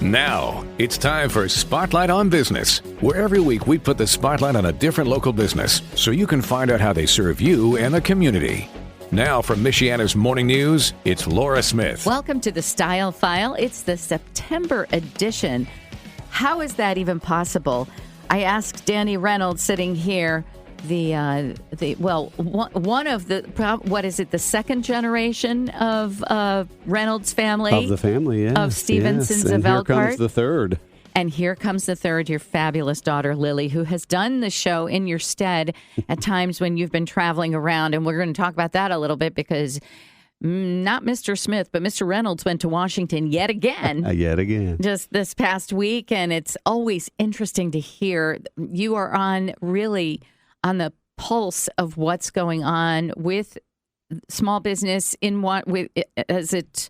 Now, it's time for Spotlight on Business, where every week we put the spotlight on a different local business so you can find out how they serve you and the community. Now from Michiana's Morning News, it's Laura Smith. Welcome to the Style File. It's the September edition. How is that even possible? I asked Danny Reynolds sitting here, one of the, what is it, the second generation of Reynolds family? Of the family, yes. Of Stephensons yes. of Elkhart. Here comes the third. And here comes the third, your fabulous daughter, Lily, who has done the show in your stead at times when you've been traveling around. And we're going to talk about that a little bit because not Mr. Smith, but Mr. Reynolds went to Washington yet again. Yet again. Just this past week. And it's always interesting to hear. You are really on the pulse of what's going on with small business as it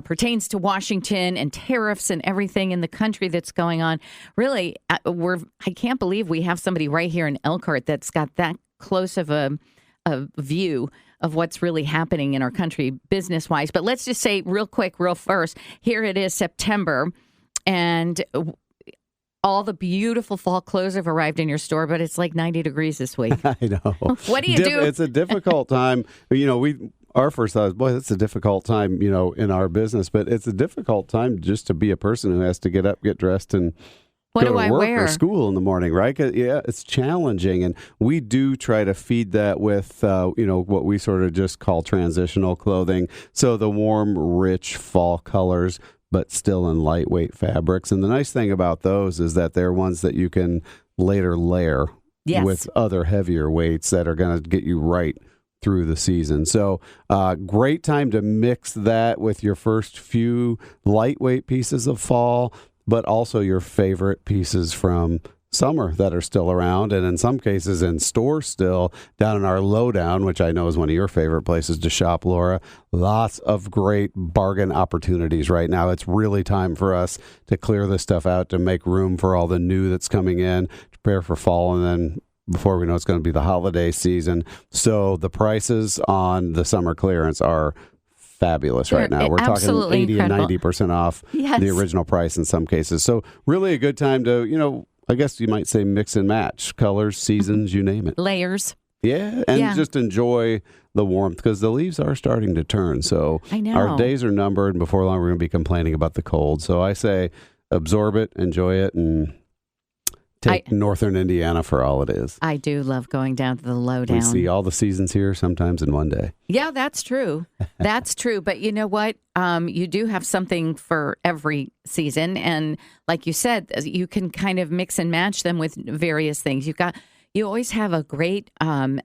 pertains to Washington and tariffs and everything in the country that's going on. Really, I can't believe we have somebody right here in Elkhart that's got that close of a view of what's really happening in our country business-wise. But let's just say real quick, real first, here it is September, and all the beautiful fall clothes have arrived in your store, but it's like 90 degrees this week. I know. What do you do? It's a difficult time. Our first thought is, boy, that's a difficult time, in our business. But it's a difficult time just to be a person who has to get up, get dressed, and go to work or school in the morning, right? Yeah, it's challenging. And we do try to feed that with, what we sort of just call transitional clothing. So the warm, rich fall colors, but still in lightweight fabrics. And the nice thing about those is that they're ones that you can later layer with other heavier weights that are going to get you right through the season. So great time to mix that with your first few lightweight pieces of fall, but also your favorite pieces from summer that are still around, and in some cases in stores still, down in our lowdown, which I know is one of your favorite places to shop, Laura. Lots of great bargain opportunities right now. It's really time for us to clear this stuff out, to make room for all the new that's coming in, prepare for fall, and then before we know it's going to be the holiday season. So the prices on the summer clearance are fabulous right now. We're talking 80 incredible. and 90% off the original price in some cases. So really a good time to, I guess you might say mix and match colors, seasons, you name it. Layers. Yeah, and just enjoy the warmth because the leaves are starting to turn. So I know. Our days are numbered, and before long we're going to be complaining about the cold. So I say absorb it, enjoy it, and take northern Indiana for all it is. I do love going down to the lowdown. We see all the seasons here sometimes in one day. Yeah, that's true. That's true. But you know what? You do have something for every season. And like you said, you can kind of mix and match them with various things. You always have a great,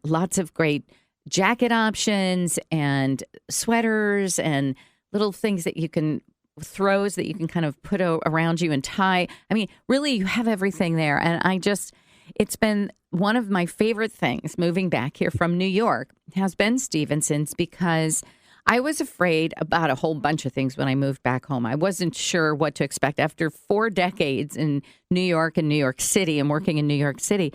lots of great jacket options and sweaters and little things that you can throws that you can kind of put around you and tie. I mean, really, you have everything there. And it's been one of my favorite things moving back here from New York has been Stephensons, because I was afraid about a whole bunch of things when I moved back home. I wasn't sure what to expect after 4 decades in New York and New York City and working in New York City.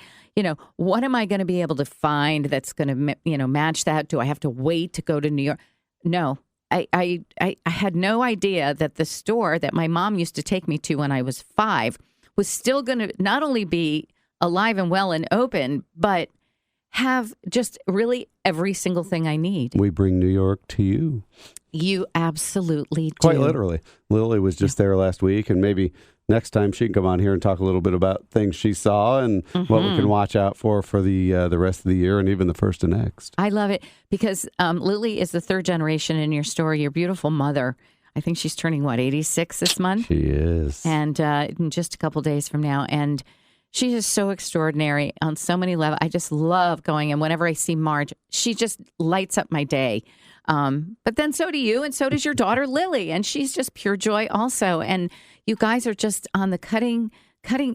What am I going to be able to find that's going to, match that? Do I have to wait to go to New York? No. I had no idea that the store that my mom used to take me to when I was 5 was still going to not only be alive and well and open, but have just really every single thing I need. We bring New York to you. You absolutely do. Quite literally. Lily was just there last week, and maybe next time she can come on here and talk a little bit about things she saw and what we can watch out for the rest of the year and even the first and next. I love it because Lily is the third generation in your story. Your beautiful mother, I think she's turning, 86 this month? She is. And in just a couple days from now. And she is so extraordinary on so many levels. I just love going. And whenever I see Marge, she just lights up my day. But then so do you, and so does your daughter, Lily. And she's just pure joy also. And you guys are just on the cutting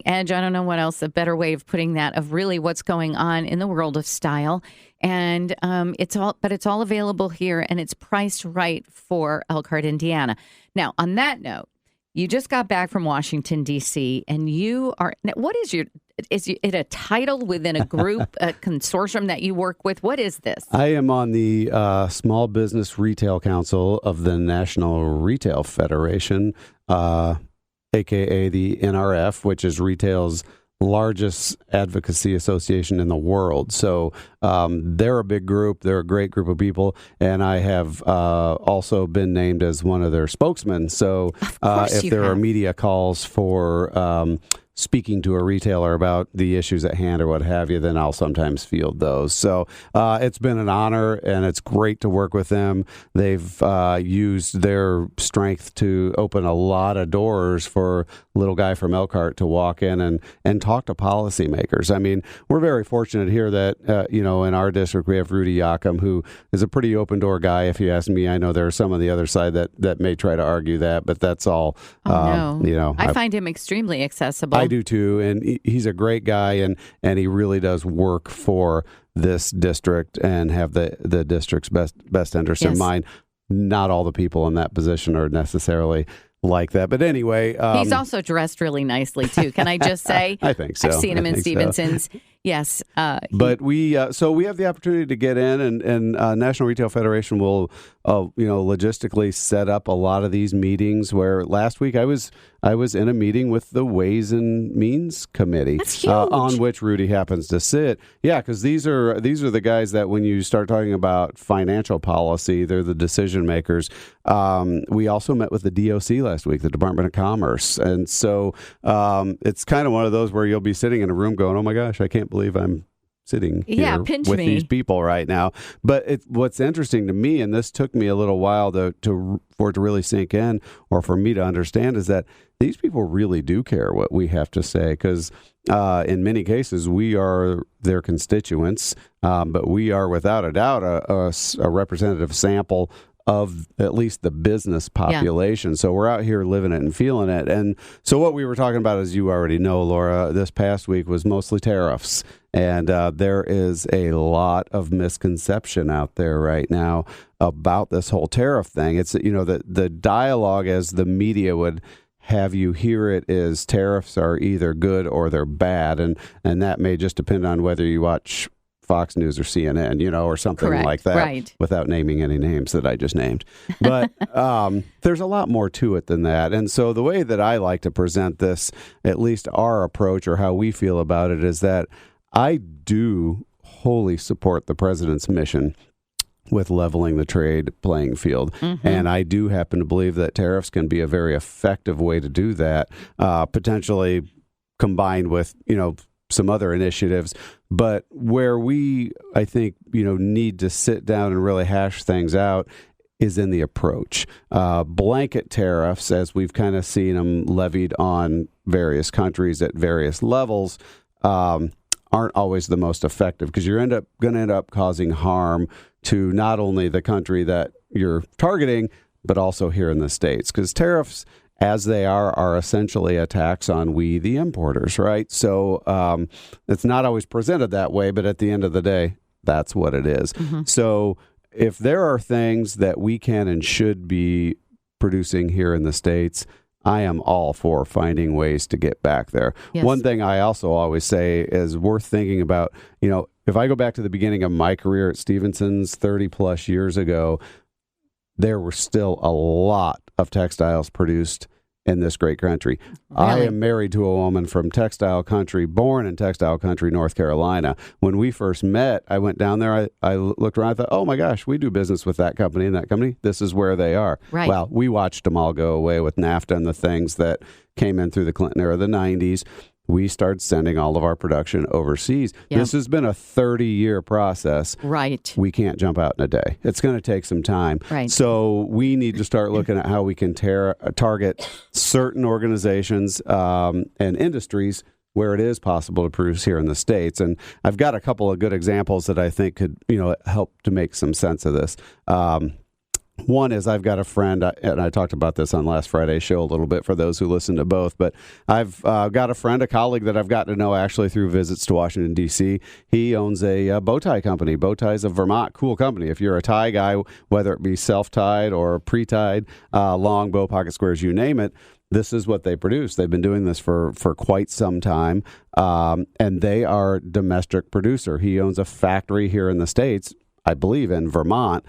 edge. I don't know what else, a better way of putting that, of really what's going on in the world of style. And it's all available here, and it's priced right for Elkhart, Indiana. Now, on that note, you just got back from Washington, D.C., and you are, what is it a title within a group, a consortium that you work with? What is this? I am on the Small Business Retail Council of the National Retail Federation. aka the NRF, which is retail's largest advocacy association in the world. So they're a big group. They're a great group of people. And I have also been named as one of their spokesmen. So if there are media calls for speaking to a retailer about the issues at hand or what have you, then I'll sometimes field those. So it's been an honor, and it's great to work with them. They've used their strength to open a lot of doors for a little guy from Elkhart to walk in and talk to policymakers. I mean, we're very fortunate here that, in our district, we have Rudy Yakum, who is a pretty open door guy, if you ask me. I know there are some on the other side that may try to argue that, but that's all. I find him extremely accessible. I do too, and he's a great guy, and he really does work for this district and have the district's best interest in mind. Not all the people in that position are necessarily like that, but anyway, he's also dressed really nicely too. Can I just say? I think so. I've seen him in Stephensons. So. Yes, but we have the opportunity to get in, and National Retail Federation will logistically set up a lot of these meetings. Where last week I was in a meeting with the Ways and Means Committee, That's huge. On which Rudy happens to sit. Yeah, because these are the guys that when you start talking about financial policy, they're the decision makers. We also met with the DOC last week, the Department of Commerce, and so it's kind of one of those where you'll be sitting in a room going, "Oh my gosh, I can't believe I'm sitting here with these people right now." But what's interesting to me, and this took me a little while for it to really sink in, or for me to understand, is that these people really do care what we have to say, because in many cases we are their constituents, but we are without a doubt a representative sample of at least the business population. So we're out here living it and feeling it. And so what we were talking about, as you already know, Laura, this past week was mostly tariffs. And there is a lot of misconception out there right now about this whole tariff thing. It's, the dialogue, as the media would have you hear it, is tariffs are either good or they're bad. And that may just depend on whether you watch Fox News or CNN, or something like that, right, without naming any names that I just named. But there's a lot more to it than that. And so the way that I like to present this, at least our approach or how we feel about it, is that I do wholly support the president's mission with leveling the trade playing field. Mm-hmm. And I do happen to believe that tariffs can be a very effective way to do that, potentially combined with, some other initiatives. But where we, I think, need to sit down and really hash things out is in the approach. Blanket tariffs, as we've kind of seen them levied on various countries at various levels, aren't always the most effective, because you're going to end up causing harm to not only the country that you're targeting, but also here in the States. Because tariffs, as they are essentially a tax on we, the importers, right? So it's not always presented that way, but at the end of the day, that's what it is. Mm-hmm. So if there are things that we can and should be producing here in the States, I am all for finding ways to get back there. Yes. One thing I also always say is worth thinking about, if I go back to the beginning of my career at Stephensons 30 plus years ago, there were still a lot of textiles produced in this great country. Really? I am married to a woman from textile country, born in textile country, North Carolina. When we first met, I went down there, I looked around, I thought, oh my gosh, we do business with that company and that company. This is where they are. Right. Well, we watched them all go away with NAFTA and the things that came in through the Clinton era, the 90s. We started sending all of our production overseas. Yep. This has been a 30-year process. Right. We can't jump out in a day. It's going to take some time. Right. So we need to start looking at how we can target certain organizations and industries where it is possible to produce here in the States. And I've got a couple of good examples that I think could, help to make some sense of this. One is, I've got a friend, and I talked about this on last Friday's show a little bit for those who listen to both, but I've got a friend, a colleague that I've gotten to know actually through visits to Washington, D.C. He owns a bow tie company. Bow Ties of Vermont, cool company. If you're a tie guy, whether it be self-tied or pre-tied, long bow, pocket squares, you name it, this is what they produce. They've been doing this for quite some time, and they are a domestic producer. He owns a factory here in the States, I believe in Vermont,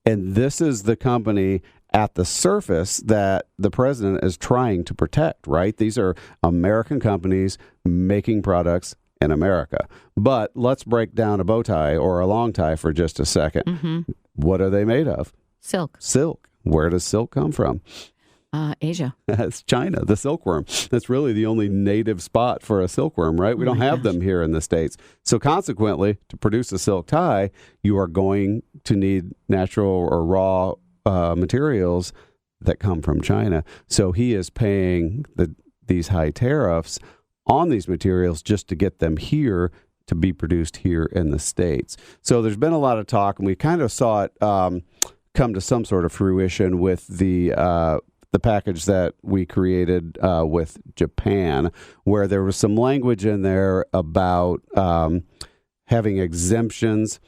and this is the company at the surface that the president is trying to protect, right? These are American companies making products in America. But let's break down a bow tie or a long tie for just a second. Mm-hmm. What are they made of? Silk. Silk. Where does silk come from? Asia. That's China, the silkworm. That's really the only native spot for a silkworm, right? We don't have them here in the States. So consequently, to produce a silk tie, you are going to need natural or raw materials that come from China. So he is paying these high tariffs on these materials just to get them here to be produced here in the States. So there's been a lot of talk, and we kind of saw it come to some sort of fruition with the package that we created with Japan, where there was some language in there about having exemptions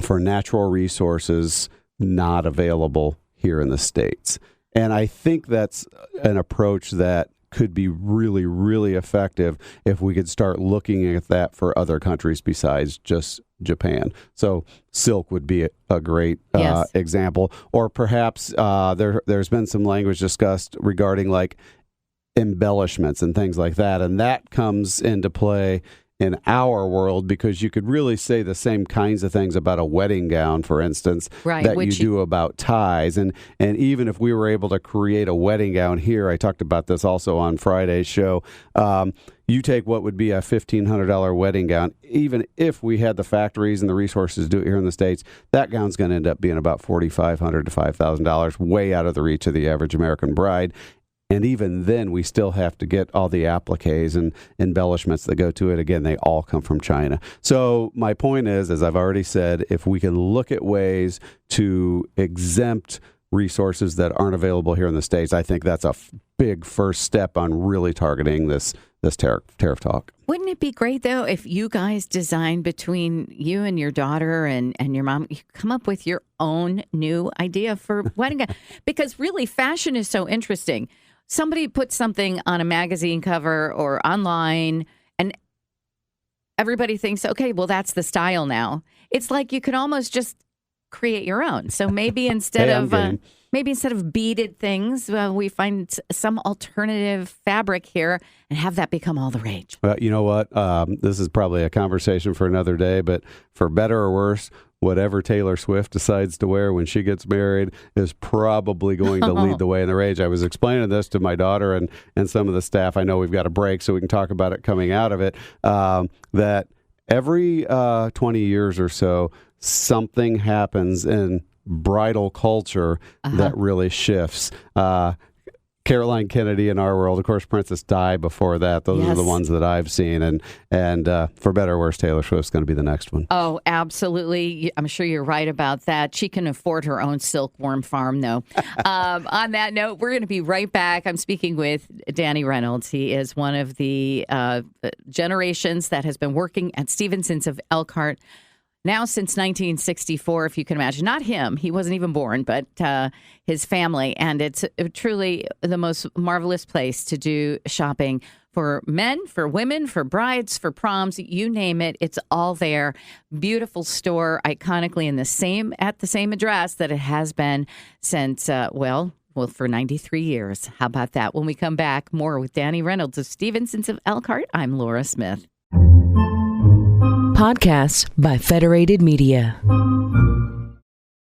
for natural resources not available here in the States. And I think that's an approach that could be really, really effective if we could start looking at that for other countries besides just Japan. So silk would be a great example. Or perhaps there's been some language discussed regarding like embellishments and things like that. And that comes into play in our world because you could really say the same kinds of things about a wedding gown, for instance, that you do about ties. And even if we were able to create a wedding gown here, I talked about this also on Friday's show, you take what would be a $1,500 wedding gown, even if we had the factories and the resources to do it here in the States, that gown's going to end up being about $4,500 to $5,000, way out of the reach of the average American bride. And even then, we still have to get all the appliques and embellishments that go to it. Again, they all come from China. So my point is, as I've already said, if we can look at ways to exempt resources that aren't available here in the States, I think that's a big first step on really targeting this tariff talk. Wouldn't it be great, though, if you guys designed between you and your daughter and your mom, you come up with your own new idea for wedding gown? Because really, fashion is so interesting. Somebody puts something on a magazine cover or online, and everybody thinks, okay, well, that's the style now. It's like you could almost just create your own. So maybe instead of beaded things, we find some alternative fabric here and have that become all the rage. Well, you know what? This is probably a conversation for another day, but for better or worse, whatever Taylor Swift decides to wear when she gets married is probably going to lead the way in the rage. I was explaining this to my daughter and some of the staff. I know we've got a break, so we can talk about it coming out of it, that every 20 years or so, something happens in bridal culture that really shifts. Caroline Kennedy in our world, of course, Princess Di before that. Those are the ones that I've seen. And for better or worse, Taylor Swift's going to be the next one. Oh, absolutely. I'm sure you're right about that. She can afford her own silkworm farm, though. On that note, we're going to be right back. I'm speaking with Danny Reynolds. He is one of the generations that has been working at Stephensons of Elkhart now since 1964, if you can imagine. Not him. He wasn't even born, but his family. And it's truly the most marvelous place to do shopping for men, for women, for brides, for proms, you name it. It's all there. Beautiful store, iconically at the same address that it has been since, for 93 years. How about that? When we come back, more with Danny Reynolds of Stephensons of Elkhart. I'm Laura Smith. Podcasts by Federated Media.